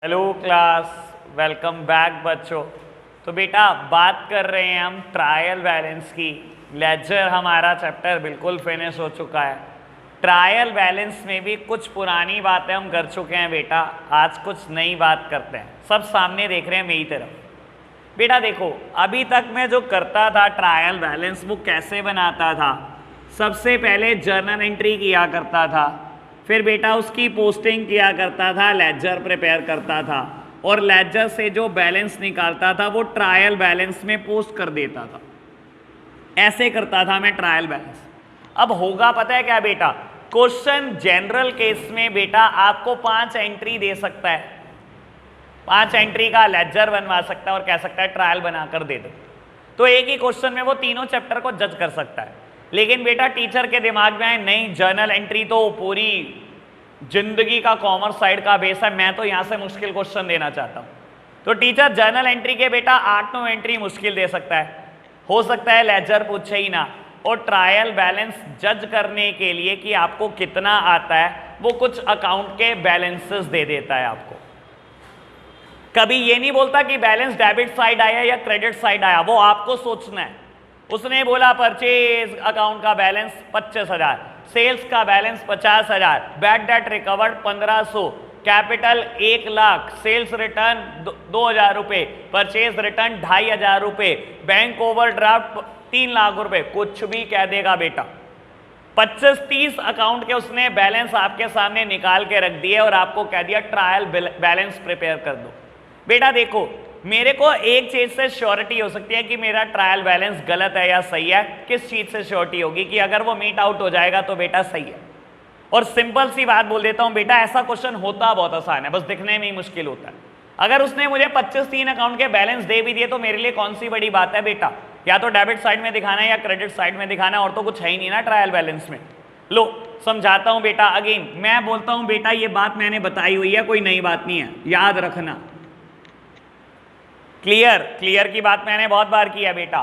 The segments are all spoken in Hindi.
हेलो क्लास, वेलकम बैक बच्चों। तो बेटा बात कर रहे हैं हम ट्रायल बैलेंस की। लेजर हमारा चैप्टर बिल्कुल फिनिश हो चुका है। ट्रायल बैलेंस में भी कुछ पुरानी बातें हम कर चुके हैं बेटा, आज कुछ नई बात करते हैं। सब सामने देख रहे हैं मेरी तरफ। बेटा देखो, अभी तक मैं जो करता था ट्रायल बैलेंस वो कैसे बनाता था। सबसे पहले जर्नल एंट्री किया करता था, फिर बेटा उसकी पोस्टिंग किया करता था, लेजर प्रिपेयर करता था और लेजर से जो बैलेंस निकालता था वो ट्रायल बैलेंस में पोस्ट कर देता था। ऐसे करता था मैं ट्रायल बैलेंस। अब होगा पता है क्या बेटा, क्वेश्चन जनरल केस में बेटा आपको 5 एंट्री दे सकता है, 5 एंट्री का लेजर बनवा सकता है और कह सकता है ट्रायल बनाकर दे दो। तो एक ही क्वेश्चन में वो तीनों चैप्टर को जज कर सकता है। लेकिन बेटा टीचर के दिमाग में आए नहीं, जर्नल एंट्री तो पूरी जिंदगी का कॉमर्स साइड का बेस है, मैं तो यहां से मुश्किल क्वेश्चन देना चाहता हूं। तो टीचर जर्नल एंट्री के बेटा 8-9 एंट्री मुश्किल दे सकता है, हो सकता है लेजर पूछे ही ना। और ट्रायल बैलेंस जज करने के लिए कि आपको कितना आता है, वो कुछ अकाउंट के बैलेंसेस दे देता है आपको। कभी ये नहीं बोलता कि बैलेंस डेबिट साइड आया या क्रेडिट साइड आया, वो आपको सोचना है। उसने बोला परचेज अकाउंट का बैलेंस 25,000, सेल्स का balance 50,000, bad debt recovered 1500, capital 1 lakh, sales return 2,000 रुपये, परचेज रिटर्न 2,500 रुपये, बैंक ओवरड्राफ्ट 3 लाख रुपए, कुछ भी कह देगा बेटा। 25-30 अकाउंट के उसने बैलेंस आपके सामने निकाल के रख दिए और आपको कह दिया ट्रायल बैलेंस प्रिपेयर कर दो। बेटा देखो, मेरे को एक चीज से श्योरिटी हो सकती है कि मेरा ट्रायल बैलेंस गलत है या सही है। किस चीज से श्योरिटी होगी कि अगर वो मीट आउट हो जाएगा तो बेटा सही है। और सिंपल सी बात बोल देता हूं बेटा, ऐसा क्वेश्चन होता बहुत आसान है, बस दिखने में ही मुश्किल होता है। अगर उसने मुझे 25-3 अकाउंट के बैलेंस दे भी दिए तो मेरे लिए कौन सी बड़ी बात है बेटा, या तो डेबिट साइड में दिखाना है या क्रेडिट साइड में दिखाना है, और तो कुछ है ही नहीं ना ट्रायल बैलेंस में। लो समझाता हूं बेटा, अगेन मैं बोलता हूं बेटा ये बात मैंने बताई हुई है, कोई नई बात नहीं है, याद रखना। क्लियर की बात मैंने बहुत बार की है बेटा।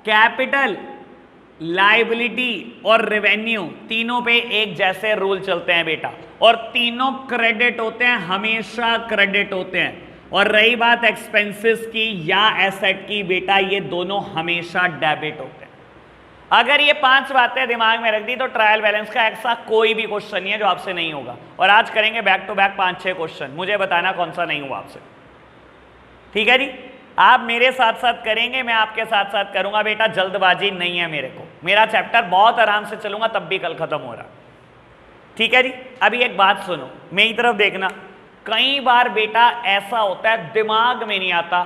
कैपिटल, लायबिलिटी और रेवेन्यू तीनों पे एक जैसे रूल चलते हैं बेटा, और तीनों क्रेडिट होते हैं, हमेशा क्रेडिट होते हैं। और रही बात एक्सपेंसेस की या एसेट की बेटा, ये दोनों हमेशा डेबिट होते हैं। अगर ये 5 बातें दिमाग में रख दी तो ट्रायल बैलेंस का ऐसा कोई भी क्वेश्चन नहीं है जो आपसे नहीं होगा। और आज करेंगे बैक टू बैक 5-6 क्वेश्चन, मुझे बताना कौन सा नहीं हुआ आपसे। ठीक है जी, आप मेरे साथ साथ करेंगे, मैं आपके साथ साथ करूंगा बेटा, जल्दबाजी नहीं है मेरे को। मेरा चैप्टर बहुत आराम से चलूंगा, तब भी कल खत्म हो रहा। ठीक है जी, अभी एक बात सुनो, मेरी तरफ देखना। कई बार बेटा ऐसा होता है दिमाग में नहीं आता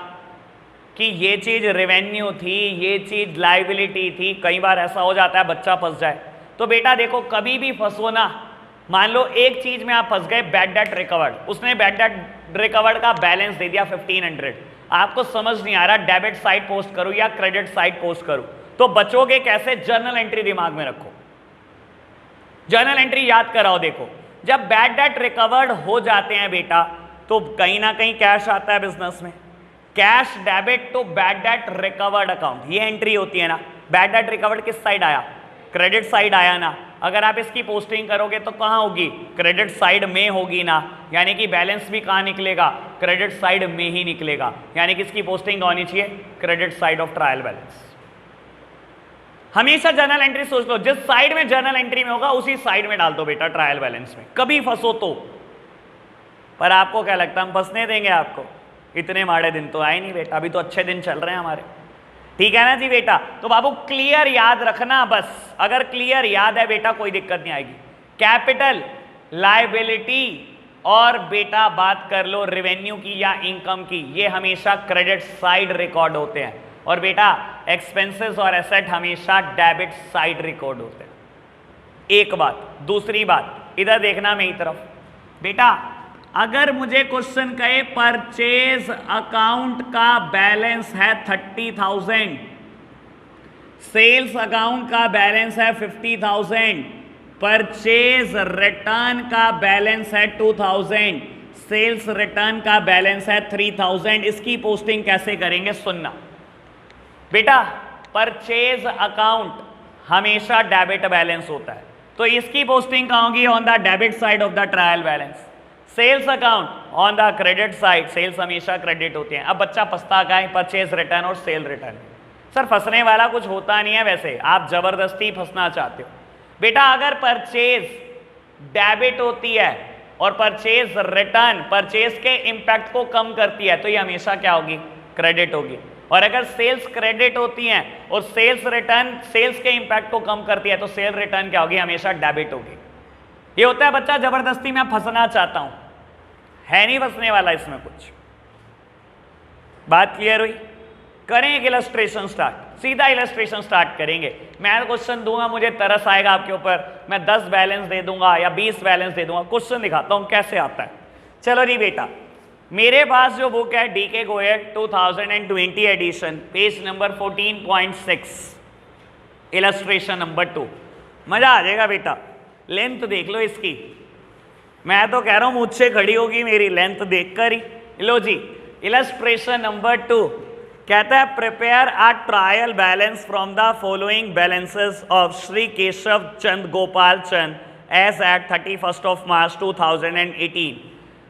कि ये चीज रेवेन्यू थी, ये चीज लायबिलिटी थी। कई बार ऐसा हो जाता है बच्चा फंस जाए। तो बेटा देखो, कभी भी फंसो ना। मान लो एक चीज में आप फंस गए, बैड डेट रिकवर्ड, उसने बैड डेट रिकवर्ड का बैलेंस दे दिया 1500, आपको समझ नहीं आ रहा डेबिट साइड पोस्ट करूं या क्रेडिट साइड पोस्ट करूं, तो बचोगे कैसे? जर्नल एंट्री दिमाग में रखो, जर्नल एंट्री याद कराओ। देखो, जब बैड डेट रिकवर्ड हो जाते हैं बेटा तो कहीं ना कहीं कैश आता है बिजनेस में, cash debit to bad debt recovered account, ये एंट्री होती है ना। बैड डेट रिकवर्ड किस साइड आया? क्रेडिट साइड आया ना। अगर आप इसकी पोस्टिंग करोगे तो कहां होगी? क्रेडिट साइड में होगी ना। यानी कि बैलेंस भी कहां निकलेगा? क्रेडिट साइड में ही निकलेगा। यानी कि इसकी पोस्टिंग होनी चाहिए credit side of trial balance. हमेशा जर्नल एंट्री सोच लो, जिस साइड में जर्नल एंट्री में होगा उसी साइड में डाल दो बेटा ट्रायल बैलेंस में, कभी फंसो तो। पर आपको क्या लगता है हम फंसने देंगे आपको? इतने माड़े दिन तो आए नहीं बेटा, अभी तो अच्छे दिन चल रहे हैं हमारे। ठीक है ना जी बेटा। तो बाबू क्लियर याद रखना बस, अगर क्लियर याद है बेटा कोई दिक्कत नहीं आएगी। कैपिटल, लायबिलिटी और बेटा बात कर लो रेवेन्यू की या इनकम की, ये हमेशा क्रेडिट साइड रिकॉर्ड होते हैं। और बेटा एक्सपेंसेस और एसेट हमेशा डेबिट साइड रिकॉर्ड होते हैं। एक बात। दूसरी बात, इधर देखना मेरी तरफ बेटा, अगर मुझे क्वेश्चन कहे परचेज अकाउंट का बैलेंस है 30,000, सेल्स अकाउंट का बैलेंस है 50,000, परचेज रिटर्न का बैलेंस है 2,000, सेल्स रिटर्न का बैलेंस है 3,000, इसकी पोस्टिंग कैसे करेंगे सुनना बेटा। परचेज अकाउंट हमेशा डेबिट बैलेंस होता है, तो इसकी पोस्टिंग कहाँ होगी? On the debit side of the trial balance. Sales account on the credit side, sales हमेशा क्रेडिट होती है। अब बच्चा पछता का है, परचेज रिटर्न और सेल रिटर्न। सर फंसने वाला कुछ होता नहीं है, वैसे आप जबरदस्ती फंसना चाहते हो। बेटा अगर परचेज डेबिट होती है और परचेज रिटर्न परचेज के इंपैक्ट को कम करती है तो ये हमेशा क्या होगी, क्रेडिट होगी। और अगर सेल्स क्रेडिट होती हैं और सेल्स रिटर्न सेल्स के इंपैक्ट को कम करती है तो सेल रिटर्न क्या होगी, हमेशा डेबिट होगी। ये होता है बच्चा जबरदस्ती मैं फंसना चाहता हूं, है नहीं फंसने वाला इसमें कुछ। बात क्लियर हुई? करें एक इलस्ट्रेशन स्टार्ट, सीधा इलस्ट्रेशन स्टार्ट करेंगे। मैं क्वेश्चन दूंगा, मुझे तरस आएगा आपके ऊपर, मैं 10 बैलेंस दे दूंगा या 20 बैलेंस दे दूंगा, क्वेश्चन दिखाता हूं कैसे आता है। चलो जी बेटा, मेरे पास जो बुक है DK Goyal 2020 edition, page number 14.6, illustration number 2। मजा आ जाएगा बेटा, लेंथ देख लो इसकी, मैं तो कह रहा हूं मुझसे खड़ी होगी मेरी लेंथ देखकर ही। लो जी, इलस्ट्रेशन नंबर 2 कहता है prepare a trial balance from the following balances of Shri Keshav Chand Gopal Chand as at 31 of March 2018।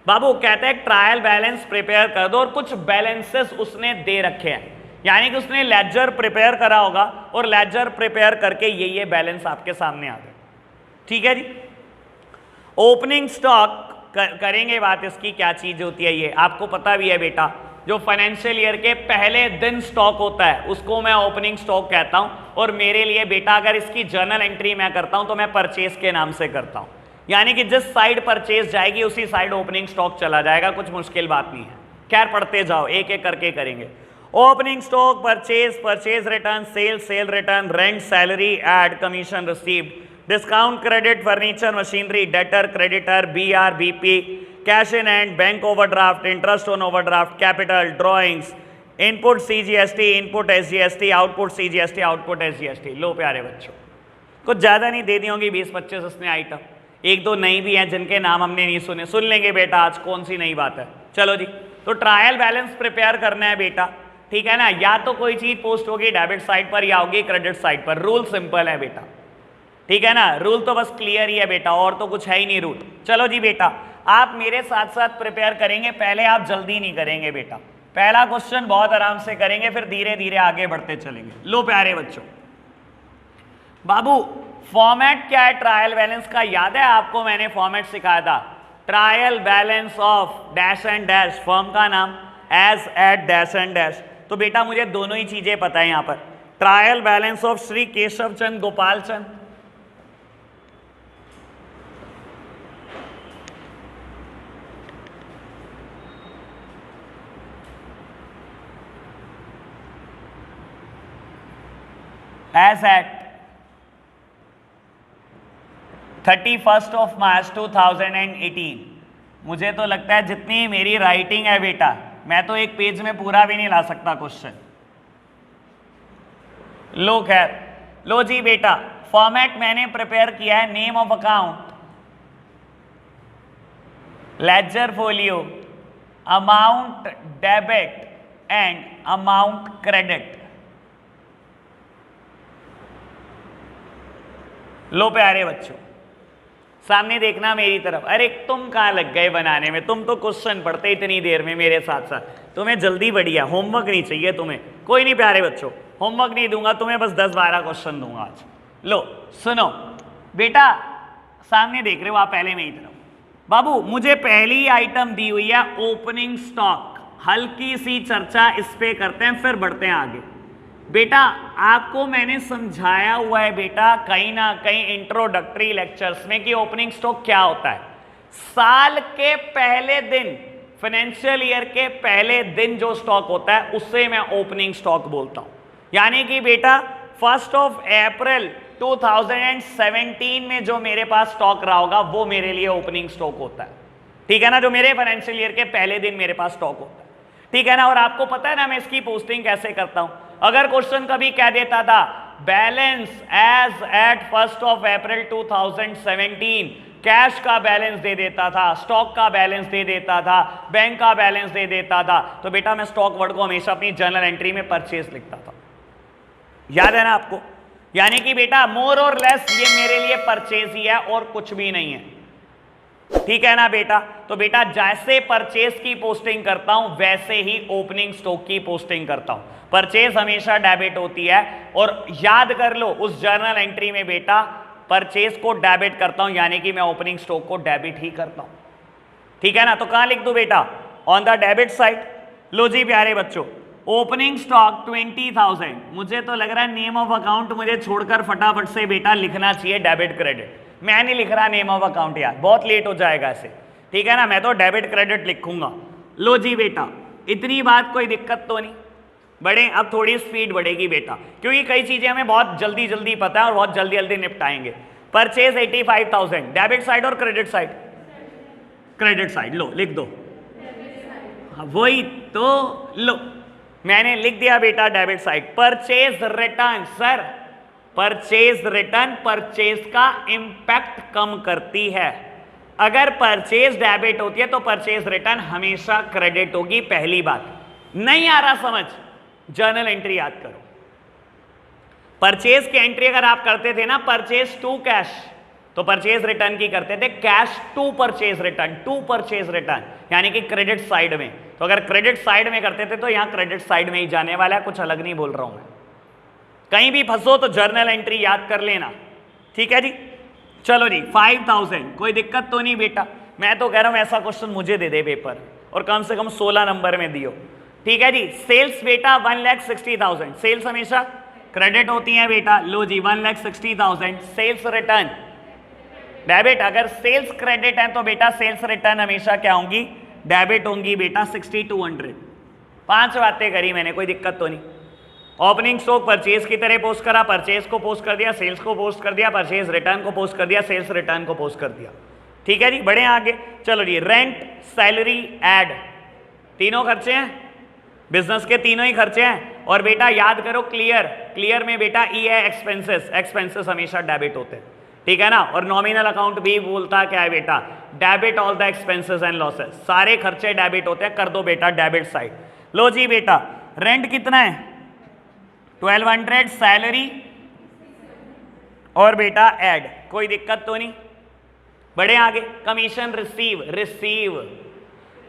बाबू कहते हैं ट्रायल बैलेंस प्रिपेयर कर दो और कुछ बैलेंसेस उसने दे रखे हैं, यानी कि उसने लेजर प्रिपेयर करा होगा और लेजर प्रिपेयर करके ये बैलेंस आपके सामने आ गए। ठीक है जी। ओपनिंग स्टॉक करेंगे बात इसकी, क्या चीज होती है ये आपको पता भी है बेटा। जो फाइनेंशियल ईयर के पहले दिन स्टॉक होता है उसको मैं ओपनिंग स्टॉक कहता हूं, और मेरे लिए बेटा अगर इसकी जर्नल एंट्री मैं करता हूं तो मैं परचेज के नाम से करता हूं, यानी कि जिस साइड परचेज जाएगी उसी साइड ओपनिंग स्टॉक चला जाएगा, कुछ मुश्किल बात नहीं है। खैर पढ़ते जाओ, एक एक करके करेंगे। Opening stock, purchase, purchase return, sale, sale return, rent, salary, ad, commission received, discount, credit, furniture, machinery, debtor, creditor, BR, BP, cash in hand, bank overdraft, interest on overdraft, capital, drawings, input CGST, input SGST, output CGST, output SGST. लो प्यारे बच्चों, कुछ ज्यादा नहीं दे दी होंगी 20-25 इसमें आइटम, एक दो नई भी हैं जिनके नाम हमने नहीं सुने, सुन लेंगे बेटा आज कौन सी नई बात है। चलो जी, तो ट्रायल बैलेंस प्रिपेयर करना है बेटा, ठीक है ना। या तो कोई चीज पोस्ट होगी डेबिट साइड पर या होगी क्रेडिट साइड पर। रूल सिंपल है बेटा, ठीक है ना, रूल तो बस क्लियर ही है बेटा, और तो कुछ है ही नहीं रूल। चलो जी बेटा, आप मेरे साथ साथ प्रिपेयर करेंगे, पहले आप जल्दी नहीं करेंगे बेटा, पहला क्वेश्चन बहुत आराम से करेंगे, फिर धीरे धीरे आगे बढ़ते चलेंगे। लो प्यारे बच्चों, बाबू फॉर्मेट क्या है ट्रायल बैलेंस का, याद है आपको मैंने फॉर्मेट सिखाया था, trial balance of dash and dash, firm का नाम, as at dash and dash. तो बेटा मुझे दोनों ही चीजें पता है यहाँ पर, trial balance of Shri Keshav Chand Gopal Chand, as at 31 of March 2018। मुझे तो लगता है जितनी मेरी राइटिंग है बेटा, मैं तो एक पेज में पूरा भी नहीं ला सकता क्वेश्चन। लो खैर, लो जी बेटा, फॉर्मेट मैंने प्रिपेयर किया है, name of account, ledger folio, amount debit and amount credit. लो प्यारे बच्चों, सामने देखना मेरी तरफ। अरे तुम कहाँ लग गए बनाने में, तुम तो क्वेश्चन पढ़ते इतनी देर में मेरे साथ साथ, तुम्हें जल्दी बढ़िया, होमवर्क नहीं चाहिए तुम्हें। कोई नहीं प्यारे बच्चों, होमवर्क नहीं दूंगा तुम्हें, बस 10-12 क्वेश्चन दूंगा आज। लो सुनो बेटा, सामने देख रहे हो आप पहले मेरी तरफ। बाबू मुझे पहली आइटम दी हुई है ओपनिंग स्टॉक, हल्की सी चर्चा इस पे करते हैं फिर बढ़ते हैं आगे। बेटा आपको मैंने समझाया हुआ है बेटा कहीं ना कहीं इंट्रोडक्टरी लेक्चर्स में कि ओपनिंग स्टॉक क्या होता है। साल के पहले दिन, फाइनेंशियल ईयर के पहले दिन जो स्टॉक होता है उसे मैं ओपनिंग स्टॉक बोलता हूं। यानी कि बेटा 1 अप्रैल 2017 में जो मेरे पास स्टॉक रहा होगा वो मेरे लिए ओपनिंग स्टॉक होता है, ठीक है ना, जो मेरे फाइनेंशियल ईयर के पहले दिन मेरे पास स्टॉक होता है, ठीक है ना। और आपको पता है ना मैं इसकी पोस्टिंग कैसे करता हूं। अगर क्वेश्चन कभी कह देता था बैलेंस एज एट 1 अप्रैल 2017, कैश का बैलेंस दे देता था, स्टॉक का बैलेंस दे देता था, बैंक का बैलेंस दे देता था, तो बेटा मैं स्टॉक वर्ड को हमेशा अपनी जर्नल एंट्री में परचेज लिखता था। याद है ना आपको, यानी कि बेटा मोर और लेस ये मेरे लिए परचेज ही है और कुछ भी नहीं है। ठीक है ना बेटा। तो बेटा जैसे परचेज की पोस्टिंग करता हूं वैसे ही ओपनिंग स्टॉक की पोस्टिंग करता हूं। परचेज हमेशा डेबिट होती है, और याद कर लो उस जर्नल एंट्री में बेटा परचेज को डेबिट करता हूं, यानी कि मैं ओपनिंग स्टॉक को डेबिट ही करता हूं। ठीक है ना। तो कहां लिख दो बेटा, ऑन द डेबिट साइड। लो जी प्यारे बच्चों, ओपनिंग स्टॉक 20,000। मुझे तो लग रहा है नेम ऑफ अकाउंट मुझे छोड़कर फटाफट से बेटा लिखना चाहिए डेबिट क्रेडिट। मैं नहीं लिख रहा नेम ऑफ अकाउंट यार, बहुत लेट हो जाएगा ऐसे। ठीक है ना, मैं तो डेबिट क्रेडिट लिखूंगा। लो जी बेटा, इतनी बात कोई दिक्कत तो नहीं। बढ़े, अब थोड़ी स्पीड बढ़ेगी बेटा, क्योंकि कई चीजें हमें बहुत जल्दी जल्दी पता है और बहुत जल्दी जल्दी निपटाएंगे। परचेज 85,000, डेबिट साइड और क्रेडिट साइड? Credit side. लो लिख दो, वही तो। लो मैंने लिख दिया बेटा debit side. Purchase return, sir purchase return purchase का इंपैक्ट कम करती है। अगर परचेज डेबिट होती है तो परचेज रिटर्न हमेशा क्रेडिट होगी। पहली बात, नहीं आ रहा समझ, जर्नल एंट्री याद करो। परचेज की एंट्री अगर आप करते थे ना परचेज टू कैश, तो परचेज रिटर्न की करते थे cash to purchase return, to purchase return, यानी कि क्रेडिट साइड में। तो अगर क्रेडिट साइड में करते थे तो यहां क्रेडिट साइड में ही जाने वाला है, कुछ अलग नहीं बोल रहा हूं मैं। कहीं भी फंसो तो जर्नल एंट्री याद कर लेना। ठीक है जी, चलो जी 5,000, कोई दिक्कत तो नहीं बेटा। मैं तो कह रहा हूं ऐसा क्वेश्चन मुझे दे दे पेपर, और कम से कम 16 नंबर में दियो। ठीक है जी। सेल्स बेटा 1,60,000, सेल्स हमेशा क्रेडिट होती है बेटा। लो जी 1,60,000, सेल्स रिटर्न डेबिट। अगर सेल्स क्रेडिट है तो बेटा सेल्स रिटर्न हमेशा क्या होंगी, डेबिट होंगी बेटा। 6,200, 5 बातें करी मैंने, कोई दिक्कत तो नहीं। ओपनिंग स्टॉक परचेज की तरह पोस्ट करा, परचेज को पोस्ट कर दिया, सेल्स को पोस्ट कर दिया, परचेज रिटर्न को पोस्ट कर दिया, सेल्स रिटर्न को पोस्ट कर दिया। ठीक है जी, बढ़े आगे। चलो जी, रेंट, सैलरी, एड, तीनों खर्चे हैं, बिजनेस के तीनों ही खर्चे हैं। और बेटा याद करो क्लियर, क्लियर में बेटा ई है एक्सपेंसेस, एक्सपेंसेस हमेशा डेबिट होते हैं। ठीक है ना। और नॉमिनल अकाउंट भी बोलता क्या है बेटा, debit all the expenses and losses, सारे खर्चे डेबिट होते हैं। कर दो बेटा डेबिट साइड। लो जी बेटा, रेंट कितना है 1200, सैलरी और बेटा एड, कोई दिक्कत तो नहीं। बढ़े आगे। कमीशन रिसीव, रिसीव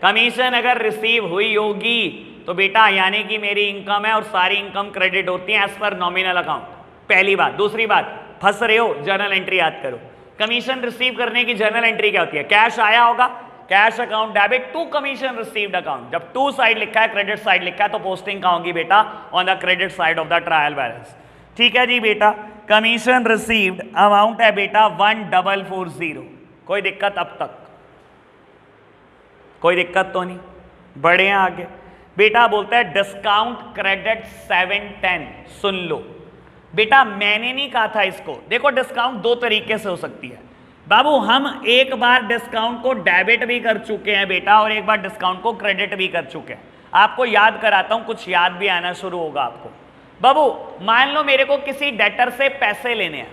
कमीशन अगर रिसीव हुई होगी तो बेटा यानी कि मेरी इनकम है और सारी इनकम क्रेडिट होती है एज पर नॉमिनल अकाउंट। पहली बात। दूसरी बात, फंस रहे हो, जर्नल एंट्री याद करो। कमीशन रिसीव करने की जर्नल एंट्री क्या होती है, कैश आया होगा, cash account debit to commission received account. जब टू साइड लिखा है, क्रेडिट साइड लिखा है, तो पोस्टिंग कहां होगी बेटा, on the credit side of the trial balance. ठीक है जी बेटा। कमीशन रिसीव्ड अमाउंट है बेटा 1440, कोई दिक्कत अब तक, कोई दिक्कत तो नहीं। बढ़े आगे। बेटा बोलता है डिस्काउंट क्रेडिट 710, सुन लो बेटा, मैंने नहीं कहा था इसको। देखो डिस्काउंट दो तरीके से हो सकती है बाबू। हम एक बार डिस्काउंट को डेबिट भी कर चुके हैं बेटा, और एक बार डिस्काउंट को क्रेडिट भी कर चुके हैं। आपको याद कराता हूं, कुछ याद भी आना शुरू होगा आपको। बाबू मान लो मेरे को किसी डेटर से पैसे लेने हैं,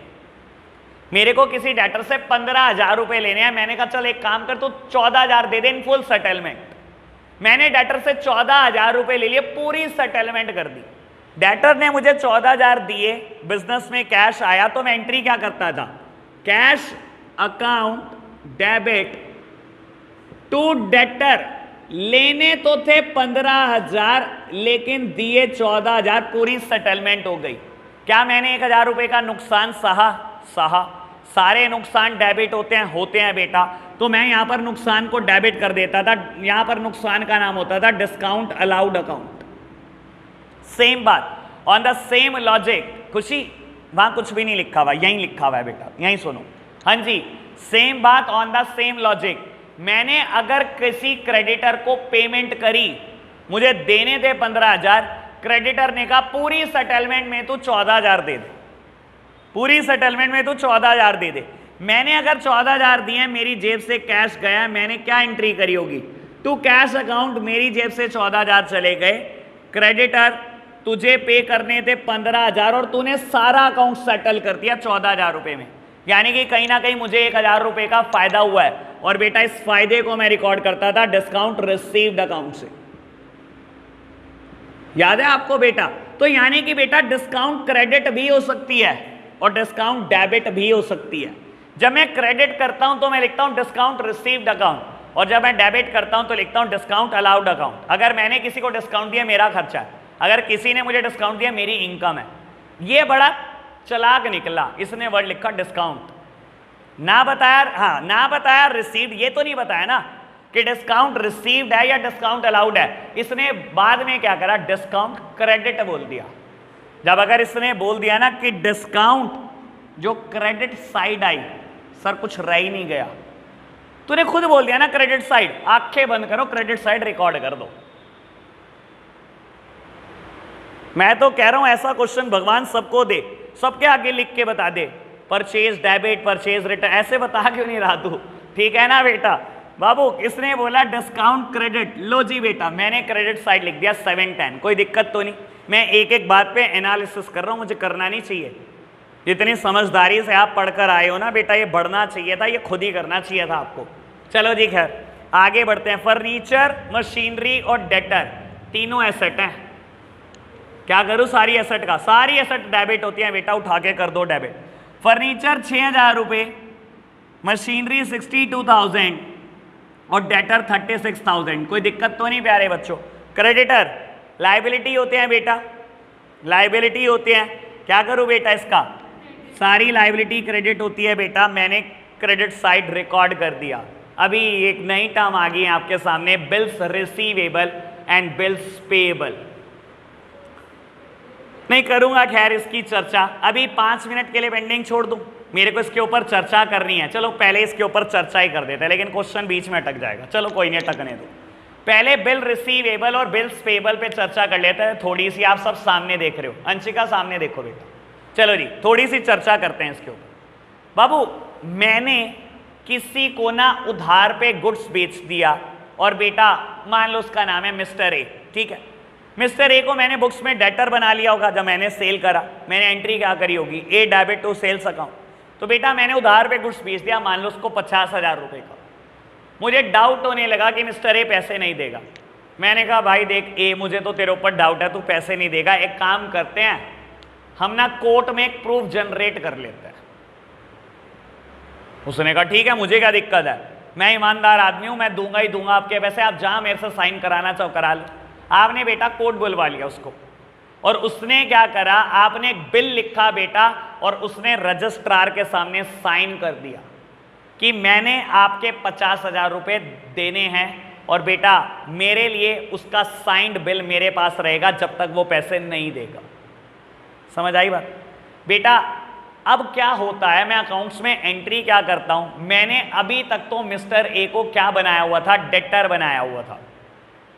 मेरे को किसी डेटर से 15,000 रुपए लेने हैं। मैंने कहा चल एक काम कर, तो 14,000 दे दे इन फुल सेटलमेंट। मैंने डेटर से 14,000 रुपए ले लिए, पूरी सेटलमेंट कर दी। डेटर ने मुझे 14,000 दिए, बिजनेस में कैश आया, तो मैं एंट्री क्या करता था, cash account debit to debtor. लेने तो थे 15,000 लेकिन दिए 14,000, पूरी सेटलमेंट हो गई। क्या मैंने 1,000 रुपए का नुकसान सहा? सारे नुकसान डेबिट होते हैं बेटा। तो मैं यहां पर नुकसान को डेबिट कर देता था। यहां पर नुकसान का नाम होता था डिस्काउंट अलाउड अकाउंट। सेम बात, ऑन द सेम लॉजिक। खुशी वहां कुछ भी नहीं लिखा हुआ, यहीं लिखा हुआ है बेटा, यहीं सुनो। हाँ जी, सेम बात, ऑन द सेम लॉजिक। मैंने अगर किसी क्रेडिटर को पेमेंट करी, मुझे देने थे 15,000, क्रेडिटर ने कहा पूरी सेटलमेंट में तू 14,000 दे दे, पूरी सेटलमेंट में तू 14,000 दे दे। मैंने अगर 14,000 दिए, मेरी जेब से कैश गया, मैंने क्या एंट्री करी होगी, टू कैश अकाउंट, मेरी जेब से 14,000 चले गए। क्रेडिटर तुझे पे करने थे 15,000 और तूने सारा अकाउंट सेटल कर दिया 14,000 रुपए में, यानी कि कहीं ना कहीं मुझे 1,000 रुपए का फायदा हुआ है। और बेटा इस फायदे को मैं रिकॉर्ड करता था डिस्काउंट रिसीव्ड अकाउंट से। याद है आपको बेटा? तो यानी कि बेटा डिस्काउंट क्रेडिट भी हो सकती है और डिस्काउंट डेबिट भी हो सकती है। जब मैं क्रेडिट करता हूं तो मैं लिखता हूं डिस्काउंट रिसीव्ड अकाउंट, और जब मैं डेबिट करता हूं तो लिखता हूं डिस्काउंट अलाउड अकाउंट। अगर मैंने किसी को डिस्काउंट दिया मेरा खर्चा है, अगर किसी ने मुझे डिस्काउंट दिया मेरी इनकम है। ये बड़ा चालाक निकला, इसने वर्ड लिखा डिस्काउंट, ना बताया, हाँ ना बताया रिसीव्ड, ये तो नहीं बताया ना कि डिस्काउंट रिसीव्ड है या डिस्काउंट अलाउड है। इसने बाद में क्या करा, डिस्काउंट क्रेडिट बोल दिया। जब अगर इसने बोल दिया ना कि डिस्काउंट जो क्रेडिट साइड आई, सर कुछ रह ही नहीं गया, तूने खुद बोल दिया ना क्रेडिट साइड, आंखें बंद करो, क्रेडिट साइड रिकॉर्ड कर दो। मैं तो कह रहा हूं ऐसा क्वेश्चन भगवान सबको दे, सबके आगे लिख के बता दे, परचेज डेबिट, परचेज रिटर्न, ऐसे बता क्यों नहीं रहा तू? ठीक है ना बेटा। बाबू किसने बोला डिस्काउंट क्रेडिट, लो जी बेटा मैंने क्रेडिट साइड लिख दिया 710, कोई दिक्कत तो नहीं। मैं एक एक बात पे एनालिसिस कर रहा हूं, मुझे करना नहीं चाहिए। जितनी समझदारी से आप पढ़कर आए हो ना बेटा, ये बढ़ना चाहिए था, ये खुद ही करना चाहिए था आपको। चलो जी खैर आगे बढ़ते हैं। फर्नीचर, मशीनरी और डेटर तीनों एसेट हैं। क्या करूं, सारी एसेट का, सारी एसेट डेबिट होती है बेटा, उठा के कर दो डेबिट। फर्नीचर 6000 रुपये, मशीनरी 62,000 और डेटर 36,000, कोई दिक्कत तो नहीं प्यारे बच्चों। क्रेडिटर लाइबिलिटी होते हैं बेटा, लाइबिलिटी होते हैं। क्या करूं बेटा, इसका सारी लाइबिलिटी क्रेडिट होती है बेटा, मैंने क्रेडिट साइड रिकॉर्ड कर दिया। अभी एक नई टर्म आ गई है आपके सामने, bills receivable and bills payable. नहीं करूंगा खैर इसकी चर्चा, अभी 5 मिनट के लिए पेंडिंग छोड़ दूं, मेरे को इसके ऊपर चर्चा करनी है। चलो पहले इसके ऊपर चर्चा ही कर देते हैं, लेकिन क्वेश्चन बीच में अटक जाएगा। चलो कोई नहीं, अटकने दो। पहले बिल रिसीवेबल और बिल्स पेएबल पे चर्चा कर लेते हैं थोड़ी सी। आप सब सामने देख रहे हो, अंशिका सामने देखो बेटा। चलो जी थोड़ी सी चर्चा करते हैं इसके ऊपर। बाबू मैंने किसी को ना उधार पे गुड्स बेच दिया, और बेटा मान लो उसका नाम है मिस्टर ए, ठीक है। मिस्टर ए को मैंने बुक्स में डेटर बना लिया होगा, जब मैंने सेल करा मैंने एंट्री क्या करी होगी, ए डेबिट टू सेल्स अकाउंट। तो बेटा मैंने उधार पे गुड्स बेच दिया, मान लो उसको 50,000 रुपये का। मुझे डाउट होने लगा कि मिस्टर ए पैसे नहीं देगा। मैंने कहा भाई देख ए, मुझे तो तेरे ऊपर डाउट है, तू पैसे नहीं देगा, एक काम करते हैं हम ना कोर्ट में एक प्रूफ जनरेट कर लेते हैं। उसने कहा ठीक है, मुझे क्या दिक्कत है, मैं ईमानदार आदमी हूं, मैं दूंगा ही दूंगा आपके पैसे, आप जहां मेरे से साइन कराना चाहो करा लो। आपने बेटा कोर्ट बुलवा लिया उसको, और उसने क्या करा, आपने एक बिल लिखा बेटा, और उसने रजिस्ट्रार के सामने साइन कर दिया कि मैंने आपके 50,000 रुपये देने हैं, और बेटा मेरे लिए उसका साइंड बिल मेरे पास रहेगा जब तक वो पैसे नहीं देगा। समझ आई बात बेटा? अब क्या होता है, मैं अकाउंट्स में एंट्री क्या करता हूं, मैंने अभी तक तो मिस्टर ए को क्या बनाया हुआ था, डेटर बनाया हुआ था,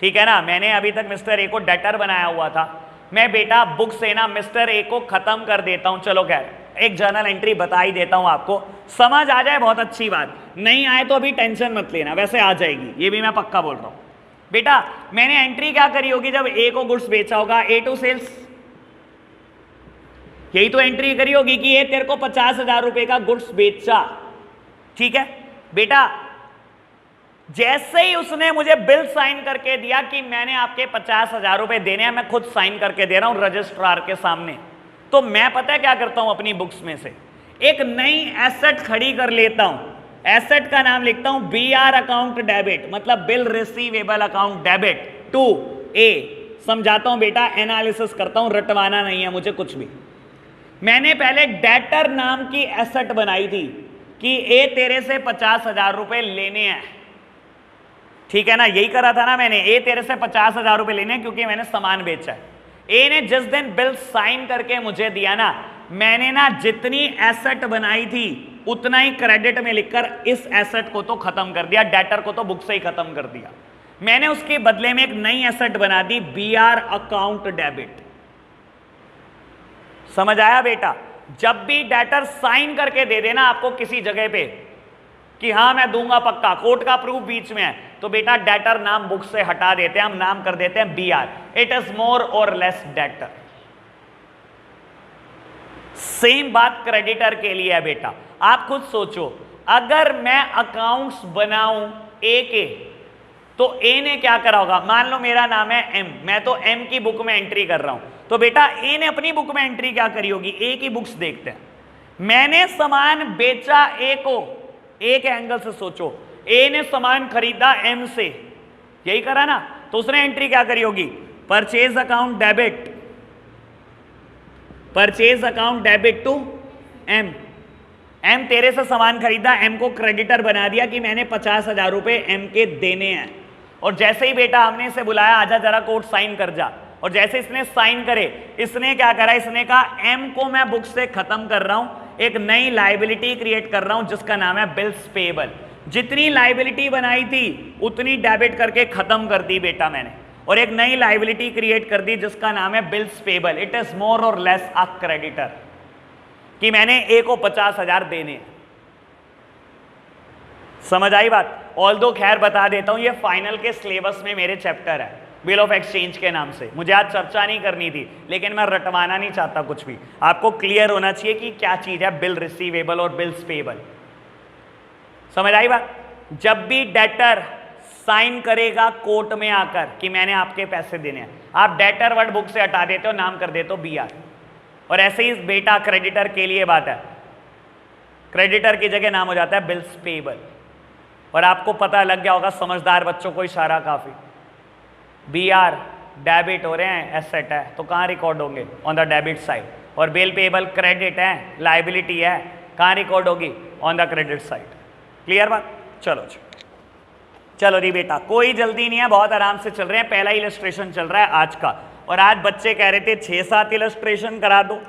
ठीक है ना। मैंने अभी तक मिस्टर ए को डेटर बनाया हुआ था। मैं बेटा बुक से ना मिस्टर ए को खत्म कर देता हूं। चलो खैर एक जर्नल एंट्री बता ही देता हूं आपको, समझ आ जाए बहुत अच्छी बात, नहीं आए तो अभी टेंशन मत लेना, वैसे आ जाएगी, ये भी मैं पक्का बोल रहा हूं। बेटा मैंने एंट्री क्या करी होगी, जब ए को गुड्स बेचा होगा, ए टू सेल्स, यही तो एंट्री करी होगी कि ये तेरे को 50,000 रुपए का गुड्स बेचा, ठीक है बेटा। जैसे ही उसने मुझे बिल साइन करके दिया कि मैंने आपके 50,000 रुपए देने हैं, मैं खुद साइन करके दे रहा हूं रजिस्ट्रार के सामने, तो मैं पता है क्या करता हूं, अपनी बुक्स में से एक नई एसेट खड़ी कर लेता हूं। एसेट का नाम लिखता हूं बीआर अकाउंट डेबिट, मतलब bill receivable account debit to A. समझाता हूं बेटा, एनालिसिस करता हूं, रटवाना नहीं है मुझे कुछ भी। मैंने पहले डेटर नाम की एसेट बनाई थी कि ए तेरे से 50,000 रुपए लेने हैं, ठीक है ना, यही करा था ना मैंने, ए तेरे से 50,000 रुपए लेने हैं क्योंकि मैंने सामान बेचा है। ए ने जिस दिन बिल साइन करके मुझे दिया ना, मैंने ना जितनी एसेट बनाई थी उतना ही क्रेडिट में लिखकर इस एसेट को तो खत्म कर दिया, डेटर को तो बुक से ही खत्म कर दिया। मैंने उसके बदले में एक नई एसेट बना दी, बीआर अकाउंट डेबिट। समझ आया बेटा? जब भी डेटर साइन करके दे देना आपको किसी जगह पे कि हाँ मैं दूंगा पक्का, कोर्ट का प्रूफ बीच में है, तो बेटा डेटर नाम बुक से हटा देते हैं, हम नाम कर देते हैं बीआर, इट इज मोर और लेस डेटर। सेम बात क्रेडिटर के लिए है बेटा। आप खुद सोचो, अगर मैं अकाउंट्स बनाऊं ए के, तो ए ने क्या करा होगा, मान लो मेरा नाम है एम, मैं तो एम की बुक में एंट्री कर रहा हूं, तो बेटा ए ने अपनी बुक में एंट्री क्या करी होगी, ए की बुक्स देखते हैं। मैंने सामान बेचा ए को, एक एंगल से सोचो, ए ने सामान खरीदा एम से, यही करा ना, तो उसने एंट्री क्या करी होगी, purchase account debit, purchase account debit to M. M तेरे से सामान खरीदा, एम को क्रेडिटर बना दिया कि मैंने 50,000 रुपए एम के देने हैं। और जैसे ही बेटा हमने इसे बुलाया, आजा जरा कोड साइन कर जा, और जैसे इसने साइन करे, इसने क्या करा, इसने कहा एम को मैं बुक से खत्म कर रहा हूं, एक नई लाइबिलिटी क्रिएट कर रहा हूं जिसका नाम है बिल्स पेबल। जितनी लाइबिलिटी बनाई थी उतनी डेबिट करके खत्म कर दी बेटा मैंने, और एक नई लाइबिलिटी क्रिएट कर दी जिसका नाम है bills payable. It is more और लेस अ क्रेडिटर, कि मैंने ए को 50,000 देने। समझ आई बात? ऑल्दो खैर बता देता हूं, ये फाइनल के सिलेबस में मेरे चैप्टर है बिल ऑफ एक्सचेंज के नाम से। मुझे आज चर्चा नहीं करनी थी, लेकिन मैं रटवाना नहीं चाहता कुछ भी, आपको क्लियर होना चाहिए कि क्या चीज है बिल रिसीवेबल और बिल्स पेबल। समझ आई बात? जब भी डेटर साइन करेगा कोर्ट में आकर कि मैंने आपके पैसे देने हैं, आप डेटर वर्ड बुक से हटा देते हो, नाम कर देते हो BR। और ऐसे ही बेटा क्रेडिटर के लिए बात है, क्रेडिटर की जगह नाम हो जाता है बिल्स पेबल। और आपको पता लग गया होगा, समझदार बच्चों को इशारा काफी, BR डेबिट हो रहे हैं, एसेट है, तो कहाँ रिकॉर्ड होंगे, ऑन द डेबिट साइड। और बिल पेबल क्रेडिट है, लाइबिलिटी है, कहाँ रिकॉर्ड होगी, on the credit side. Clear बात? चलो चलो जी बेटा, कोई जल्दी नहीं है, बहुत आराम से चल रहे हैं। पहला इलस्ट्रेशन चल रहा है आज का, और आज बच्चे कह रहे थे 6-7 इलस्ट्रेशन करा दो।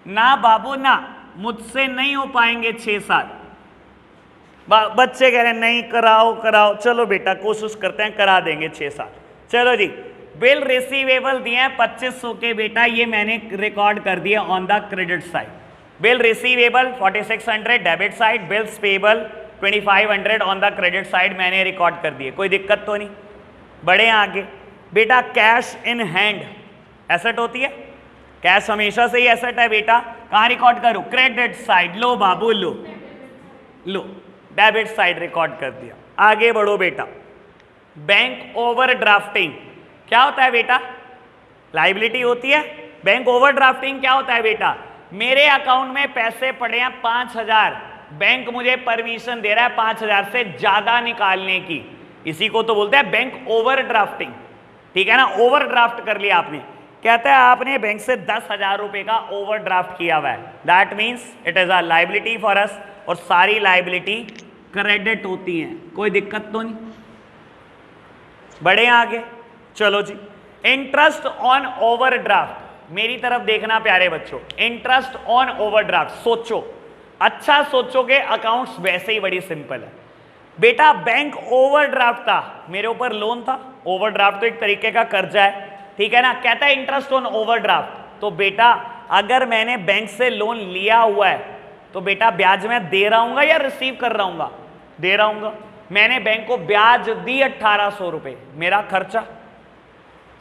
ना बाबू ना, मुझसे नहीं हो पाएंगे 6-7। बच्चे कह रहे हैं नहीं, कराओ। चलो बेटा कोशिश करते हैं, करा देंगे 6-7। चलो जी, बिल रिसीवेबल दिए हैं 2500 के बेटा, ये मैंने रिकॉर्ड कर दिया on the credit side. Bill receivable 4600 debit side, bills payable 2500 on the credit side मैंने रिकॉर्ड कर दिए, कोई दिक्कत तो नहीं। बढ़े आगे बेटा, कैश इन हैंड एसेट होती है, कैश हमेशा से ही एसेट है बेटा। कहां रिकॉर्ड करूं, क्रेडिट साइड। लो बाबू लो डेबिट साइड रिकॉर्ड कर दिया। आगे बढ़ो बेटा, बैंक ओवरड्राफ्टिंग क्या होता है बेटा, लाइबिलिटी होती है। बैंक ओवरड्राफ्टिंग क्या होता है बेटा, मेरे अकाउंट में पैसे पड़े हैं 5000, बैंक मुझे परमिशन दे रहा है 5000 से ज्यादा निकालने की, इसी को तो बोलते हैं बैंक ओवरड्राफ्टिंग। ठीक है ना, ओवरड्राफ्ट कर लिया आपने, कहता है आपने बैंक से 10,000 रुपए का ओवरड्राफ्ट किया हुआ है, that means it is a liability for us. और सारी लाइबिलिटी क्रेडिट होती हैं, कोई दिक्कत तो नहीं। बढ़े आगे, चलो जी, इंटरेस्ट ऑन ओवरड्राफ्ट, मेरी तरफ देखना प्यारे बच्चों, इंटरेस्ट ऑन ओवरड्राफ्ट। सोचो, अच्छा सोचोगे, अकाउंट्स वैसे ही बड़ी सिंपल है बेटा। बैंक ओवरड्राफ्ट था, मेरे ऊपर लोन था, ओवरड्राफ्ट तो एक तरीके का कर्जा है, ठीक है ना। कहता है इंटरेस्ट ऑन ओवरड्राफ्ट, तो बेटा अगर मैंने बैंक से लोन लिया हुआ है तो बेटा ब्याज मैं दे रहा हूँ या रिसीव कर रहा हूँ, दे रहा हूँ। मैंने बैंक को ब्याज दी 1800 रुपए, मेरा खर्चा,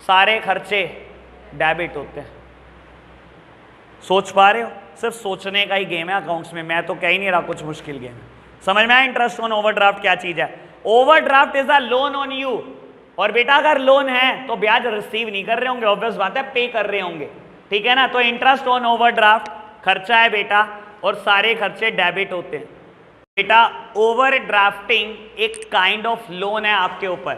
सारे खर्चे डेबिट होते हैं। सोच पा रहे हो, सिर्फ सोचने का ही गेम है अकाउंट्स में, मैं तो कह ही नहीं रहा कुछ मुश्किल गेम है। समझ में आया इंटरेस्ट ऑन ओवरड्राफ्ट क्या चीज है? Overdraft is a loan on you. और बेटा अगर लोन है तो ब्याज रिसीव नहीं कर रहे होंगे, ऑब्वियस बात है, पे कर रहे होंगे, ठीक है ना। तो इंटरेस्ट ऑन ओवरड्राफ्ट खर्चा है बेटा, और सारे खर्चे डेबिट होते हैं बेटा। ओवरड्राफ्टिंग एक काइंड ऑफ लोन है आपके ऊपर।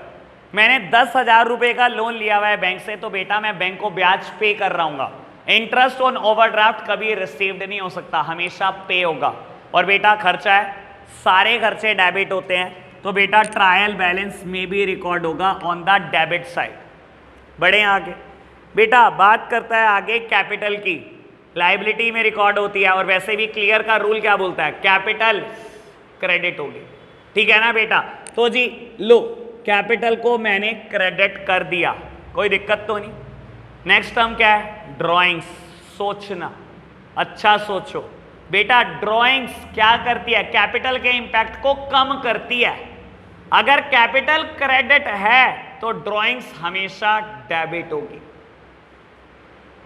मैंने 10,000 रुपए का लोन लिया हुआ है बैंक से, तो बेटा मैं बैंक को ब्याज पे कर रहा हूँ। इंटरेस्ट ऑन ओवरड्राफ्ट कभी रिसीव्ड नहीं हो सकता, हमेशा पे होगा। और बेटा खर्चा है, सारे खर्चे डेबिट होते हैं, तो बेटा ट्रायल बैलेंस में भी रिकॉर्ड होगा ऑन द डेबिट साइड। बढ़े आगे बेटा, बात करता है आगे कैपिटल की, लाइबिलिटी में रिकॉर्ड होती है। और वैसे भी क्लियर का रूल क्या बोलता है, कैपिटल क्रेडिट होगी, ठीक है ना बेटा। तो जी लो, कैपिटल को मैंने क्रेडिट कर दिया, कोई दिक्कत तो नहीं। नेक्स्ट टर्म क्या है, ड्राइंग्स। सोचना, अच्छा सोचो बेटा, ड्राइंग्स क्या करती है, कैपिटल के इंपैक्ट को कम करती है। अगर कैपिटल क्रेडिट है तो ड्राइंग्स हमेशा डेबिट होगी,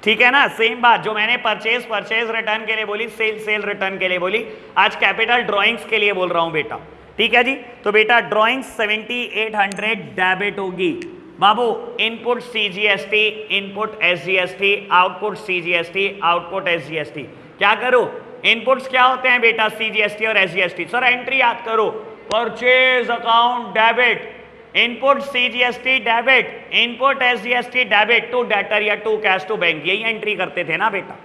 ठीक है ना। सेम बात जो मैंने परचेज रिटर्न के लिए बोली, सेल रिटर्न के लिए बोली, आज कैपिटल ड्राइंग्स के लिए बोल रहा हूं बेटा, ठीक है जी। तो बेटा ड्राइंग्स 7800 डेबिट होगी बाबू। Input CGST, input SGST, output CGST, output SGST। क्या करो, इनपुट्स क्या होते हैं बेटा? CGST और SGST। सर एंट्री याद करो, purchase account debit, input CGST debit, input SGST debit to debtor या टू कैश टू बैंक, यही एंट्री करते थे ना बेटा।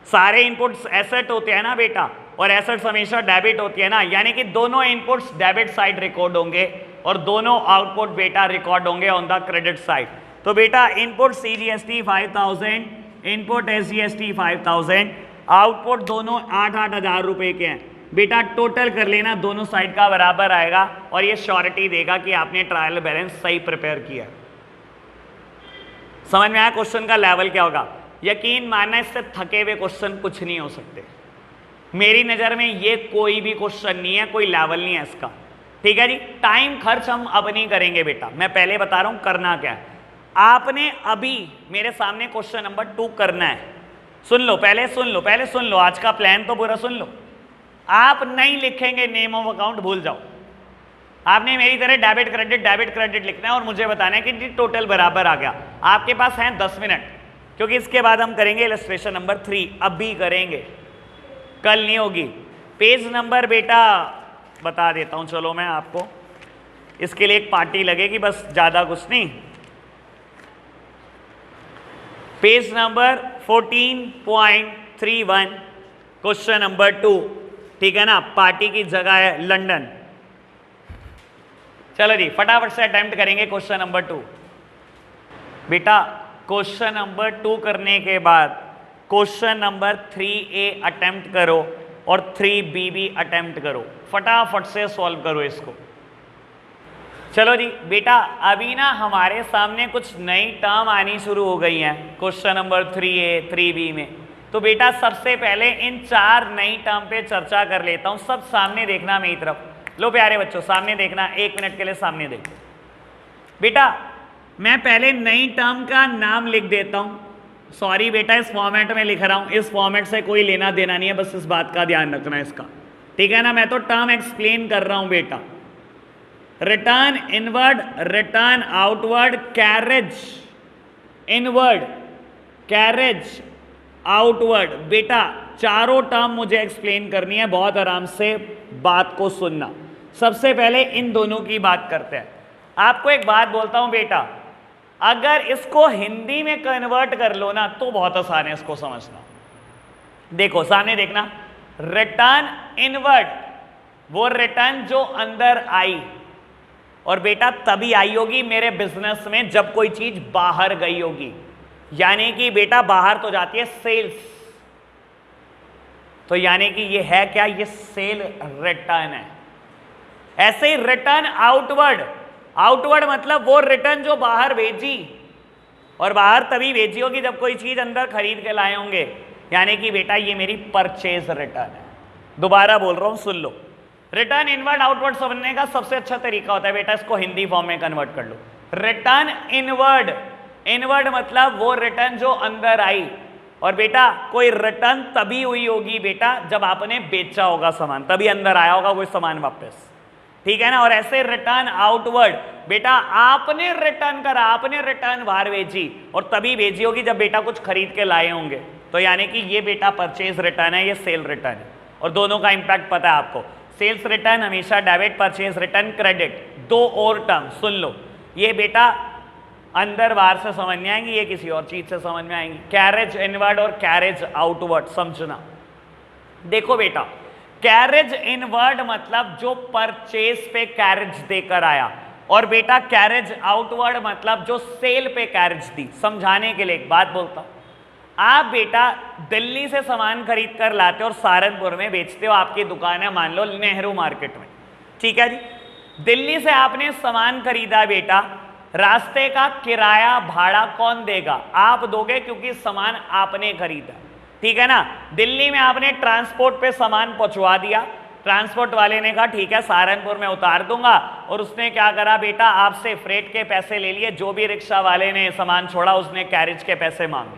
सारे इनपुट्स एसेट होते हैं ना बेटा, और एसेट्स हमेशा डेबिट होती है ना, यानी कि दोनों इनपुट्स डेबिट साइड रिकॉर्ड होंगे और दोनों आउटपुट बेटा रिकॉर्ड होंगे ऑन द क्रेडिट साइड। तो बेटा input CGST 5000, input SGST 5000, output दोनों 8,000 रुपए के हैं बेटा। टोटल कर लेना, दोनों साइड का बराबर आएगा और ये श्योरिटी देगा कि आपने ट्रायल बैलेंस सही प्रिपेयर किया। समझ में आया क्वेश्चन का लेवल क्या होगा? यकीन मानना, इससे थके हुए क्वेश्चन कुछ नहीं हो सकते। मेरी नज़र में ये कोई भी क्वेश्चन नहीं है, कोई लेवल नहीं है इसका। ठीक है जी। टाइम खर्च हम अब नहीं करेंगे बेटा, मैं पहले बता रहा हूं करना क्या है। आपने अभी मेरे सामने क्वेश्चन नंबर 2 करना है। सुन लो, पहले सुन लो, पहले सुन लो, आज का प्लान तो पूरा सुन लो। आप नहीं लिखेंगे नेम ऑफ अकाउंट, भूल जाओ। आपने मेरी तरह डेबिट क्रेडिट लिखना है और मुझे बताना है कि टोटल बराबर आ गया। आपके पास हैं 10 मिनट, क्योंकि इसके बाद हम करेंगे इलस्ट्रेशन नंबर 3, अभी करेंगे, कल नहीं होगी। पेज नंबर बेटा बता देता हूं, चलो मैं आपको, इसके लिए एक पार्टी लगेगी बस, ज्यादा कुछ नहीं। पेज नंबर 14.31, क्वेश्चन नंबर 2, ठीक है ना। पार्टी की जगह है लंदन। चलो जी फटाफट से अटेम्प्ट करेंगे क्वेश्चन नंबर 2। बेटा क्वेश्चन नंबर 2 करने के बाद क्वेश्चन नंबर 3A अटेम्प्ट करो और 3B भी अटेम्प्ट करो, फटाफट से सॉल्व करो इसको। चलो जी बेटा, अभी ना हमारे सामने कुछ नई टर्म आनी शुरू हो गई हैं क्वेश्चन नंबर 3A 3B में। तो बेटा सबसे पहले इन 4 नई टर्म पे चर्चा कर लेता हूं। सब सामने देखना मेरी तरफ। लो प्यारे बच्चों, सामने देखना, 1 मिनट के लिए सामने देखो। बेटा मैं पहले नई टर्म का नाम लिख देता हूं। सॉरी बेटा, इस फॉर्मेट में लिख रहा हूं, इस फॉर्मेट से कोई लेना देना नहीं है, बस इस बात का ध्यान रखना है इसका, ठीक है ना। मैं तो टर्म एक्सप्लेन कर रहा हूं बेटा। Return inward, return outward, carriage inward, carriage outward. बेटा चारों टर्म मुझे एक्सप्लेन करनी है, बहुत आराम से बात को सुनना। सबसे पहले इन दोनों की बात करते हैं। आपको एक बात बोलता हूं बेटा, अगर इसको हिंदी में कन्वर्ट कर लो ना तो बहुत आसान है इसको समझना। देखो सामने देखना, रिटर्न इनवर्ड, वो रिटर्न जो अंदर आई, और बेटा तभी आई होगी मेरे बिजनेस में जब कोई चीज बाहर गई होगी, यानी कि बेटा बाहर तो जाती है सेल्स, तो यानी कि ये है क्या, ये सेल रिटर्न है। ऐसे ही रिटर्न आउटवर्ड, आउटवर्ड मतलब वो रिटर्न जो बाहर भेजी, और बाहर तभी भेजी होगी जब कोई चीज अंदर खरीद के लाए होंगे, यानी कि बेटा ये मेरी परचेज रिटर्न है। दोबारा बोल रहा हूं, सुन लो। रिटर्न इनवर्ड आउटवर्ड समझने का सबसे अच्छा तरीका होता है बेटा, इसको हिंदी फॉर्म में कन्वर्ट कर लो। रिटर्न इनवर्ड, इनवर्ड मतलब वो रिटर्न जो अंदर आई, और बेटा कोई रिटर्न तभी हुई होगी बेटा जब आपने बेचा होगा सामान, तभी अंदर आया होगा कोई सामान वापस, ठीक है ना। और ऐसे रिटर्न आउटवर्ड, बेटा आपने रिटर्न करा, आपने रिटर्न बाहर भेजी, और तभी भेजी होगी जब बेटा कुछ खरीद के लाए होंगे, तो यानी कि ये बेटा परचेज रिटर्न है, ये सेल रिटर्न है। और दोनों का इंपैक्ट पता है आपको, सेल्स रिटर्न हमेशा डेबिट, परचेज रिटर्न क्रेडिट। 2 और टर्म सुन लो, ये बेटा अंदर बाहर से समझ में आएंगी, ये किसी और चीज से समझ में आएंगी। कैरेज इनवर्ड और कैरेज आउटवर्ड समझना। देखो बेटा, कैरेज इनवर्ड मतलब जो परचेज पे कैरेज देकर आया, और बेटा कैरेज आउटवर्ड मतलब जो सेल पे कैरेज दी। समझाने के लिए एक बात बोलता हूं, आप बेटा दिल्ली से सामान खरीद कर लाते हो और सहारनपुर में बेचते हो, आपकी दुकान है मान लो नेहरू मार्केट में, ठीक है जी। दिल्ली से आपने सामान खरीदा बेटा, रास्ते का किराया भाड़ा कौन देगा? आप दोगे, क्योंकि सामान आपने खरीदा, ठीक है ना। दिल्ली में आपने ट्रांसपोर्ट पे सामान पहुंचवा दिया, ट्रांसपोर्ट वाले ने कहा ठीक है सहारनपुर में उतार दूंगा, और उसने क्या करा बेटा, आपसे फ्रेट के पैसे ले लिए, जो भी रिक्शा वाले ने सामान छोड़ा उसने कैरेज के पैसे मांग लिए,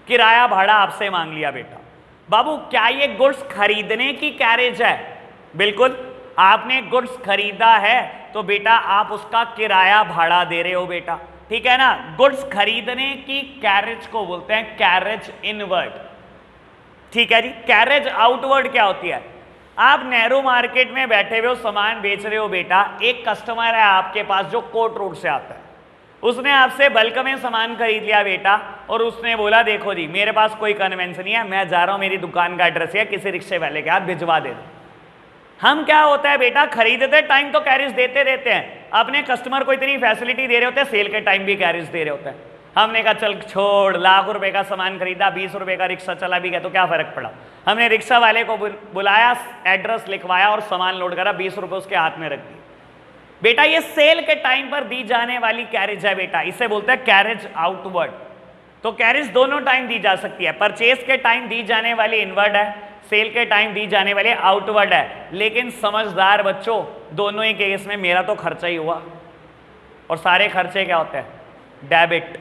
किराया भाड़ा आपसे मांग लिया बेटा। बाबू क्या ये गुड्स खरीदने की कैरेज है? बिल्कुल, आपने गुड्स खरीदा है तो बेटा आप उसका किराया भाड़ा दे रहे हो बेटा, ठीक है ना। गुड्स खरीदने की कैरेज को बोलते हैं कैरेज इनवर्ड, ठीक है जी। कैरेज आउटवर्ड क्या होती है? आप नेहरू मार्केट में बैठे हुए हो, सामान बेच रहे हो बेटा, एक कस्टमर है आपके पास जो कोट रोड से आता है, उसने आपसे बल्क में सामान खरीद लिया बेटा, और उसने बोला देखो जी मेरे पास कोई कन्वेंस नहीं है, मैं जा रहा हूं, मेरी दुकान का एड्रेस है, किसी रिक्शे वाले के हाथ भिजवा दे दो। हम क्या होता है बेटा, खरीदते टाइम तो कैरिज देते रहते हैं, अपने कस्टमर को इतनी फैसिलिटी दे रहे होते हैं, सेल के टाइम भी कैरिज दे रहे होते हैं। हमने कहा चल छोड़, लाख रुपए का सामान खरीदा, 20 रुपए का रिक्शा चला भी गया तो क्या फर्क पड़ा। हमने रिक्शा वाले को बुलाया, एड्रेस लिखवाया और सामान लोड करा, 20 रुपए उसके हाथ में रख दिए। बेटा ये सेल के टाइम पर दी जाने वाली कैरेज है बेटा, इसे बोलते हैं कैरेज आउटवर्ड। तो कैरेज दोनों टाइम दी जा सकती है, परचेज के टाइम दी जाने वाली इनवर्ड है, सेल के टाइम दी जाने वाली आउटवर्ड है। लेकिन समझदार बच्चों, दोनों ही केस में मेरा तो खर्चा ही हुआ, और सारे खर्चे क्या होते हैं? डेबिट।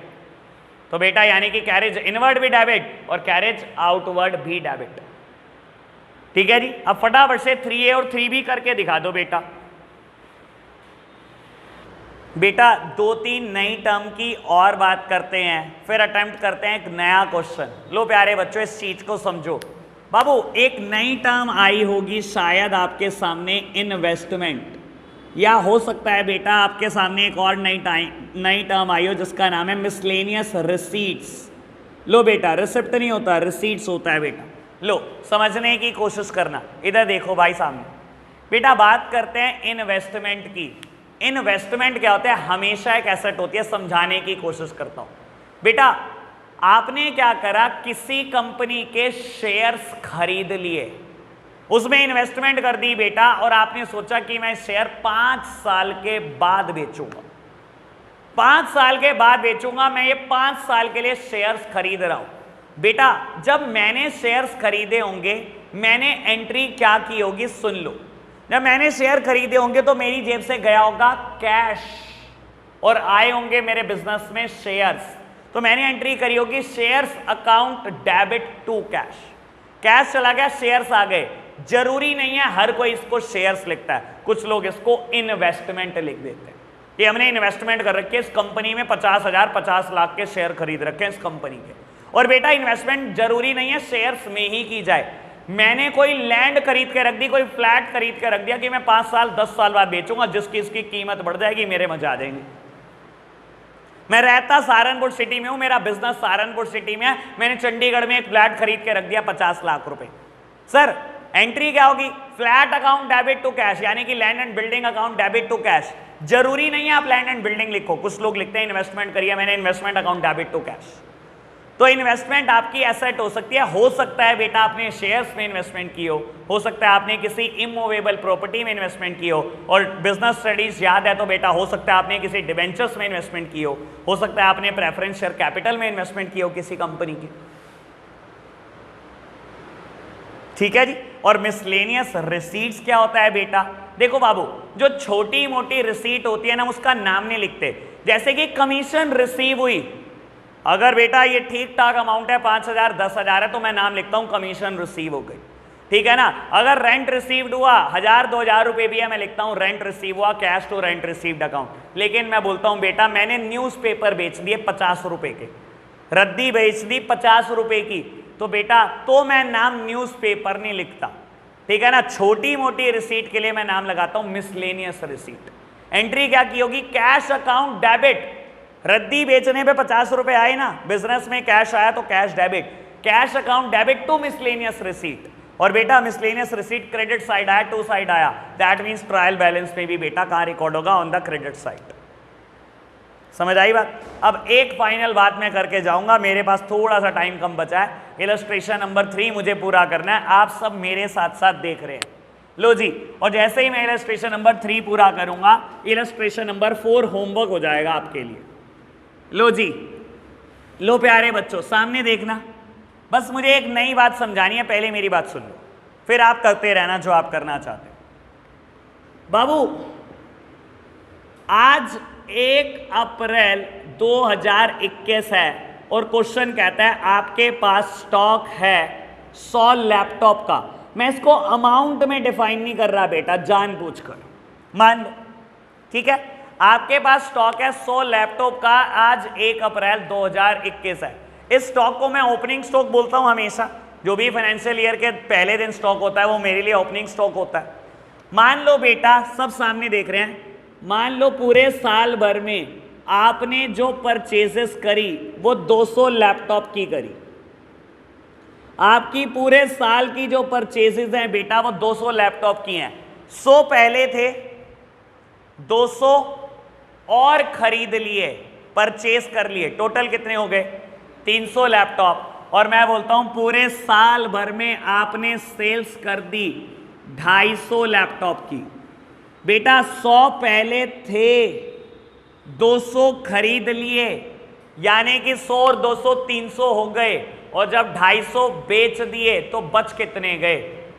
तो बेटा यानी कि कैरेज इनवर्ड भी डेबिट और कैरेज आउटवर्ड भी डेबिट। ठीक है जी। अब फटाफट से 3A और 3B करके दिखा दो बेटा। बेटा 2-3 नई टर्म की और बात करते हैं, फिर अटेम्प्ट करते हैं एक नया क्वेश्चन। लो प्यारे बच्चों, इस चीज को समझो। बाबू एक नई टर्म आई होगी शायद आपके सामने, इन्वेस्टमेंट, या हो सकता है बेटा आपके सामने एक और नई टर्म आई हो जिसका नाम है मिसलेनियस रिसीट्स। लो बेटा, रिसिप्ट नहीं होता, रिसीट्स होता है बेटा। लो समझने की कोशिश करना, इधर देखो भाई सामने। बेटा बात करते हैं इन्वेस्टमेंट की। इन्वेस्टमेंट क्या होता है? हमेशा एक एसेट होती है, समझाने की कोशिश करता हूं। बेटा आपने क्या करा, किसी कंपनी के शेयर्स खरीद लिए, उसमें इन्वेस्टमेंट कर दी बेटा, और आपने सोचा कि मैं शेयर 5 साल के बाद बेचूंगा, 5 साल के बाद बेचूंगा, मैं ये 5 साल के लिए शेयर्स खरीद रहा हूं। बेटा जब मैंने शेयर्स खरीदे होंगे, मैंने एंट्री क्या की होगी, सुन लो। जब मैंने शेयर खरीदे होंगे तो मेरी जेब से गया होगा कैश, और आए होंगे मेरे बिजनेस में शेयर्स, तो मैंने एंट्री करी होगी shares account debit to cash. Cash चला गया, शेयर्स आ गए। जरूरी नहीं है हर कोई इसको शेयर्स लिखता है, कुछ लोग इसको इन्वेस्टमेंट लिख देते हैं कि हमने इन्वेस्टमेंट कर रखी है इस कंपनी में, 50,000 50 लाख के शेयर खरीद रखे हैं इस कंपनी के। और बेटा इन्वेस्टमेंट जरूरी नहीं है शेयर्स में ही की जाए। मैंने कोई लैंड खरीद के रख दी, कोई फ्लैट खरीद के रख दिया कि मैं 5 साल 10 साल बाद बेचूंगा, जिसकी इसकी कीमत बढ़ जाएगी, मेरे मजे आ जाएंगे। मैं रहता सहारनपुर सिटी में हूं, मेरा बिजनेस सहारनपुर सिटी में है, मैंने चंडीगढ़ में एक फ्लैट खरीद के रख दिया 50 लाख रुपए। सर एंट्री क्या होगी? Flat account debit to cash, यानी कि land and building account debit to cash. जरूरी नहीं है आप लैंड एंड बिल्डिंग लिखो, कुछ लोग लिखते हैं इन्वेस्टमेंट करिए, मैंने investment account debit to cash. तो इन्वेस्टमेंट आपकी एसेट हो सकती है, हो सकता है बेटा आपने शेयर्स में इन्वेस्टमेंट की हो सकता है आपने किसी इमूवेबल प्रॉपर्टी में इन्वेस्टमेंट की हो, और बिजनेस स्टडीज याद है तो बेटा हो सकता है आपने किसी डिबेंचर्स में इन्वेस्टमेंट की हो सकता है आपने प्रेफरेंस शेयर कैपिटल में इन्वेस्टमेंट की हो किसी कंपनी की। ठीक है जी। और मिसलेनियस रिसीट्स क्या होता है बेटा? देखो बाबू, जो छोटी मोटी रिसीट होती है ना, उसका नाम नहीं लिखते। जैसे कि कमीशन रिसीव हुई, अगर बेटा ये ठीक ठाक अमाउंट है 5,000 10,000 है तो मैं नाम लिखता हूं कमीशन रिसीव हो गई, ठीक है ना। अगर रेंट रिसीव्ड हुआ 1,000 2,000 रुपए भी है, मैं लिखता हूं रेंट रिसीव हुआ, cash to rent received account. लेकिन मैं बोलता हूं बेटा मैंने न्यूज़पेपर बेच दिए 50 रुपए के, रद्दी बेच दी 50 रुपए की, तो बेटा तो मैं नाम न्यूज़पेपर नहीं लिखता, ठीक है ना। छोटी मोटी रिसीट के लिए मैं नाम लगाता हूं मिसलेनियस रिसीट। एंट्री क्या की होगी? Cash account debit. रद्दी बेचने पे 50 रुपए आए ना, बिजनेस में कैश आया तो cash debit, cash account debit to miscellaneous receipt. और बेटा मिसलेनियस रिसीट क्रेडिट साइड आया, टू साइड आया, दैट मींस ट्रायल बैलेंस में भी बेटा कहां रिकॉर्ड होगा? On the credit side. समझ आई बात? अब एक फाइनल बात मैं करके जाऊंगा, मेरे पास थोड़ा सा टाइम कम बचा है। इलस्ट्रेशन नंबर 3 मुझे पूरा करना है, आप सब मेरे साथ साथ देख रहे हैं। लो जी, और जैसे ही मैं इलस्ट्रेशन नंबर 3 पूरा करूंगा, इलस्ट्रेशन नंबर 4 होमवर्क हो जाएगा आपके लिए। लो जी, लो प्यारे बच्चों सामने देखना, बस मुझे एक नई बात समझानी है, पहले मेरी बात सुन लो, फिर आप करते रहना जो आप करना चाहते हो। बाबू आज 1 अप्रैल 2021 है और क्वेश्चन कहता है आपके पास स्टॉक है 100 लैपटॉप का। मैं इसको अमाउंट में डिफाइन नहीं कर रहा बेटा, जानबूझकर मान लो, ठीक है। आपके पास स्टॉक है 100 लैपटॉप का, आज 1 अप्रैल 2021 है। इस स्टॉक को मैं ओपनिंग स्टॉक बोलता हूं हमेशा, जो भी फाइनेंशियल ईयर के पहले दिन स्टॉक होता है वो मेरे लिए ओपनिंग स्टॉक होता है। मान लो बेटा, सब सामने देख रहे हैं, मान लो पूरे साल भर में आपने जो परचेजेस करी वो 200 लैपटॉप की करी। आपकी पूरे साल की जो परचेजेस हैं बेटा वो 200 लैपटॉप की हैं। 100 पहले थे, 200 और खरीद लिए, परचेज कर लिए, टोटल कितने हो गए? 300 लैपटॉप। और मैं बोलता हूं पूरे साल भर में आपने सेल्स कर दी 250 लैपटॉप की। बेटा 100 पहले थे, 200 खरीद लिए, यानी कि 100 और 200 300 हो गए, और जब 250 बेच दिए तो बच कितने गए?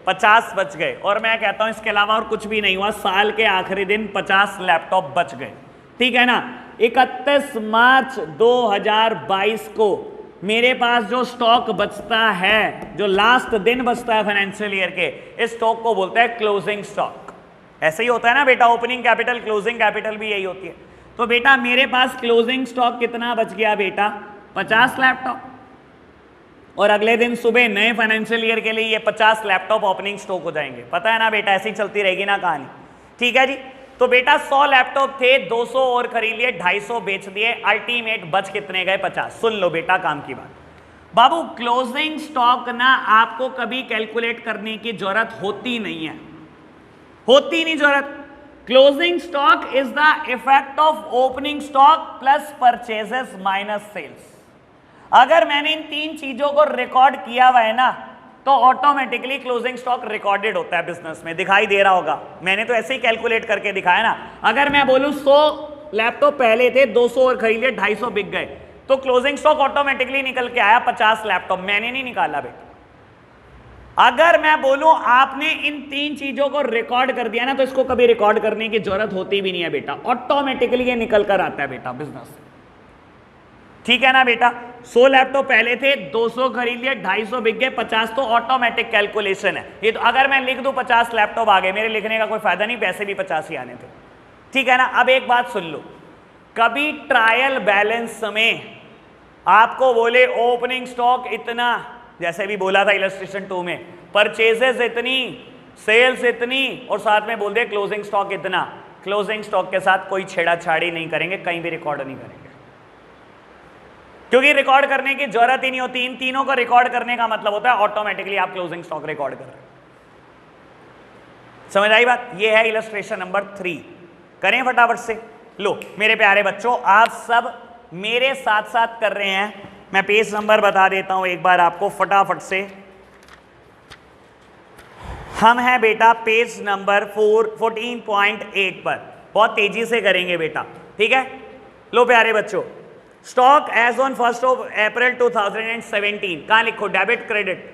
50 बच गए। और मैं कहता हूं इसके अलावा और कुछ भी नहीं हुआ, साल के आखिरी दिन 50 लैपटॉप बच गए। ठीक है ना? 31 मार्च 2022 को मेरे पास जो स्टॉक बचता है, जो लास्ट दिन बचता है फाइनेंशियल ईयर के, इस स्टॉक को बोलते हैं क्लोजिंग स्टॉक। ऐसे ही होता है ना बेटा, ओपनिंग कैपिटल, क्लोजिंग कैपिटल भी यही होती है। तो बेटा मेरे पास क्लोजिंग स्टॉक कितना बच गया बेटा? 50 लैपटॉप। और अगले दिन सुबह नए फाइनेंशियल ईयर के लिए ये 50 लैपटॉप ओपनिंग स्टॉक हो जाएंगे। पता है ना बेटा, ऐसी चलती रहेगी ना कहानी। ठीक है जी। तो बेटा 100 लैपटॉप थे, 200 और खरीद लिए, 250 बेच दिए, अल्टीमेट बच कितने गए? 50। सुन लो बेटा काम की बात। बाबू क्लोजिंग स्टॉक ना आपको कभी कैलकुलेट करने की जरूरत होती नहीं है, होती नहीं जरूरत। Closing stock is the effect of opening stock plus purchases minus sales. अगर मैंने इन तीन चीजों को रिकॉर्ड किया हुआ है ना, तो ऑटोमेटिकली क्लोजिंग स्टॉक रिकॉर्डेड होता है बिजनेस में, दिखाई दे रहा होगा। मैंने तो ऐसे ही कैलकुलेट करके दिखाया ना। अगर मैं बोलूं 100 लैपटॉप पहले थे, 200 और खरीद लिए, 250 बिक गए, तो क्लोजिंग स्टॉक ऑटोमेटिकली निकल के आया 50 लैपटॉप। मैंने नहीं निकाला बेटा। अगर मैं बोलूं आपने इन तीन चीजों को रिकॉर्ड कर दिया ना, तो इसको कभी रिकॉर्ड करने की जरूरत होती भी नहीं है बेटा, ऑटोमेटिकली ये निकल कर आता है बेटा बिजनेस से। ठीक है ना बेटा? 100 लैपटॉप पहले थे, 200 खरीद लिए, 250 बिक गए, 50 तो ऑटोमेटिक कैलकुलेशन है ये। तो अगर मैं लिख दूं 50 लैपटॉप आ गए, मेरे लिखने का कोई फायदा नहीं, पैसे भी 50 ही आने थे। ठीक है ना? अब एक बात सुन लो, कभी ट्रायल बैलेंस में आपको बोले ओपनिंग स्टॉक इतना, जैसे भी बोला था इलस्ट्रेशन 2 में, परचेजेस इतनी, सेल्स इतनी, और साथ में बोल दे क्लोजिंग स्टॉक इतना, क्लोजिंग स्टॉक के साथ कोई छेड़ाछाड़ी नहीं करेंगे, कहीं भी रिकॉर्ड नहीं करेंगे, क्योंकि रिकॉर्ड करने की जरूरत ही नहीं होती। इन तीनों को रिकॉर्ड करने का मतलब होता है ऑटोमेटिकली आप क्लोजिंग स्टॉक रिकॉर्ड कर रहे हैं। समझ आई बात? ये है इलस्ट्रेशन नंबर 3। करें फटाफट से। लो मेरे प्यारे बच्चों, आप सब मेरे साथ साथ कर रहे हैं। मैं पेज नंबर बता देता हूं एक बार आपको फटाफट से। हम हैं बेटा पेज नंबर 14.8 पर। बहुत तेजी से करेंगे बेटा, ठीक है? लो प्यारे बच्चों, स्टॉक एज ऑन 1 अप्रैल 2017, कहां लिखो? Debit credit.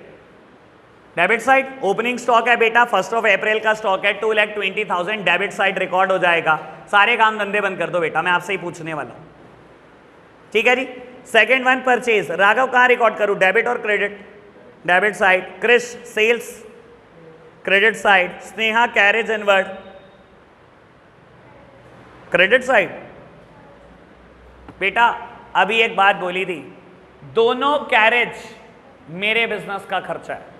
Debit side opening stock है बेटा, 1 अप्रैल का स्टॉक है, 2,20,000 डेबिट साइड रिकॉर्ड हो जाएगा। सारे काम धंधे बंद कर दो बेटा, मैं आपसे ही पूछने वाला हूं। ठीक है जी। सेकंड वन परचेज, राघव कहां रिकॉर्ड करूं? डेबिट और credit? Debit side. Krish sales credit side. Sneha carriage inward credit side. बेटा अभी एक बात बोली थी, दोनों कैरेज मेरे बिजनेस का खर्चा है।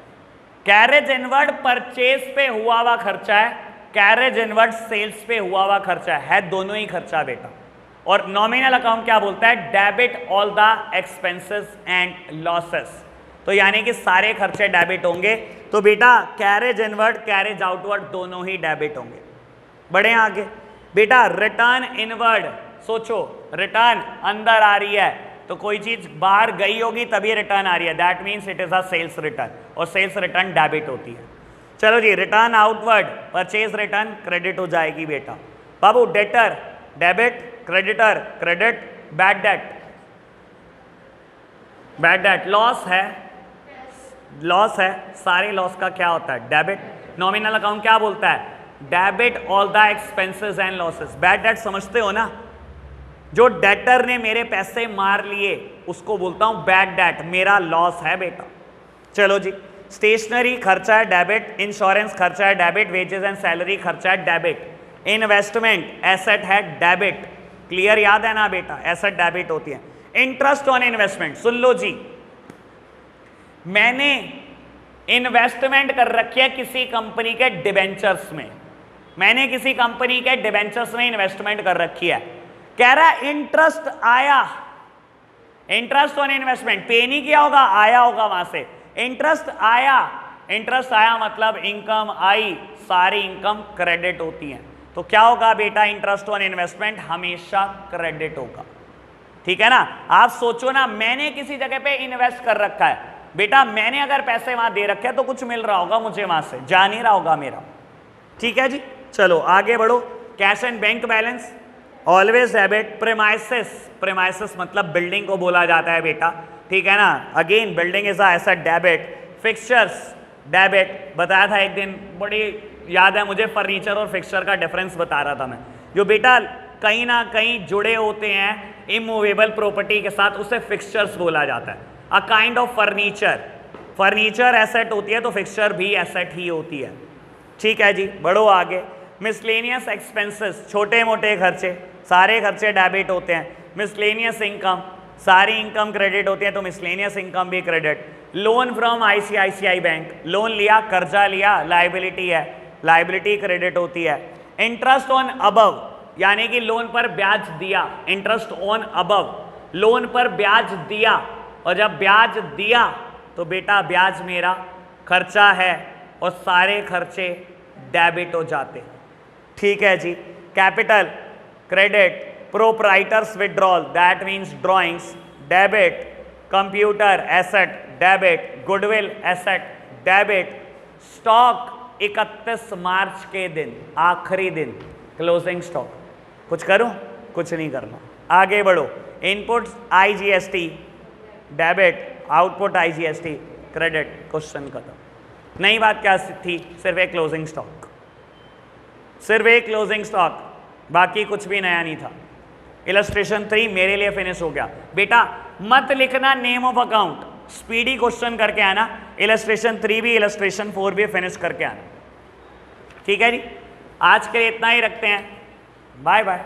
कैरेज इनवर्ड परचेज पे हुआ हुआ खर्चा है, कैरेज इनवर्ड सेल्स पे हुआ हुआ खर्चा है, दोनों ही खर्चा बेटा। और नॉमिनल अकाउंट क्या बोलता है? Debit all the expenses and losses. तो यानी कि सारे खर्चे डेबिट होंगे। तो बेटा कैरेज इनवर्ड कैरेज आउटवर्ड दोनों ही डेबिट होंगे। बढ़े आगे बेटा, रिटर्न इनवर्ड। सोचो, रिटर्न अंदर आ रही है तो कोई चीज बाहर गई होगी तभी रिटर्न आ रही है, that means it is a sales return, और सेल्स रिटर्न डेबिट होती है। चलो जी, return outward purchase return credit हो जाएगी बेटा। बाबू debtor debit, creditor credit, bad debt bad debt, loss है लॉस है, सारे लॉस का क्या होता है? डेबिट। नॉमिनल अकाउंट क्या बोलता है? Debit all the expenses and losses. Bad debt समझते हो ना? जो डेटर ने मेरे पैसे मार लिए उसको बोलता हूं बैड डेट, मेरा लॉस है बेटा। चलो जी, स्टेशनरी खर्चा है डेबिट, इंश्योरेंस खर्चा है डेबिट, वेजेस एंड सैलरी खर्चा है डेबिट, इन्वेस्टमेंट एसेट है डेबिट। क्लियर? याद है ना बेटा, एसेट डेबिट होती है। इंटरेस्ट ऑन इन्वेस्टमेंट, सुन लो जी, मैंने इन्वेस्टमेंट कर रखी है किसी कंपनी के डिबेंचर्स में, मैंने किसी कंपनी के डिबेंचर्स में इन्वेस्टमेंट कर रखी है। कह रहा है इंटरेस्ट आया, इंटरेस्ट ऑन इन्वेस्टमेंट, पे नहीं किया होगा, आया होगा वहां से, इंटरेस्ट आया, इंटरेस्ट आया मतलब इनकम आई, सारी इनकम क्रेडिट होती है, तो क्या होगा बेटा, इंटरेस्ट ऑन इन्वेस्टमेंट हमेशा क्रेडिट होगा। ठीक है ना। आप सोचो ना, मैंने किसी जगह पे इन्वेस्ट कर रखा है बेटा, मैंने अगर पैसे वहां दे रखे हैं तो कुछ मिल रहा होगा मुझे वहां से, जा नहीं रहा होगा मेरा। ठीक है जी, चलो आगे बढ़ो। Cash and bank balance always debit. Premises, premises मतलब बिल्डिंग को बोला जाता है बेटा, ठीक है ना। Again building is a asset, debit. Fixtures debit, बताया था एक दिन, बड़ी याद है मुझे, फर्नीचर और फिक्सचर का डिफरेंस बता रहा था मैं। जो बेटा कहीं ना कहीं जुड़े होते हैं इमूवेबल प्रॉपर्टी के साथ, उसे फिक्सचर्स बोला जाता है। A kind of furniture, furniture asset होती है तो फिक्सचर भी एसेट ही होती है। ठीक है जी, बढ़ो आगे। मिसलेनियस एक्सपेंसेस, छोटे मोटे खर्चे, सारे खर्चे डेबिट होते हैं। मिसलेनियस इनकम, सारी इनकम क्रेडिट होती है तो मिसलेनियस इनकम भी credit. Loan from ICICI bank, loan लिया, कर्जा लिया, लाइबिलिटी है, लाइबिलिटी क्रेडिट होती है। इंटरेस्ट ऑन अबव, यानी कि लोन पर ब्याज दिया, इंटरेस्ट ऑन अबव, लोन पर ब्याज दिया, और जब ब्याज दिया तो बेटा ब्याज मेरा खर्चा है और सारे खर्चे डेबिट हो जाते। ठीक है जी। Capital credit, proprietor's withdrawal that means drawings, debit. Computer asset, debit. Goodwill asset, debit. Stock 31 मार्च के दिन, आखिरी दिन, क्लोजिंग स्टॉक। कुछ करूं? कुछ नहीं करना, आगे बढ़ो। Input IGST debit, output IGST credit, question खत्म। नई बात क्या थी? सिर्फ एक क्लोजिंग स्टॉक, सिर्फ एक क्लोजिंग स्टॉक, बाकी कुछ भी नया नहीं था। इलस्ट्रेशन 3 मेरे लिए फिनिश हो गया। बेटा मत लिखना name of account, speedy question करके आना। इलस्ट्रेशन 3 भी, इलस्ट्रेशन 4 भी फिनिश करके आना। ठीक है जी, आज के लिए इतना ही रखते हैं, बाय बाय।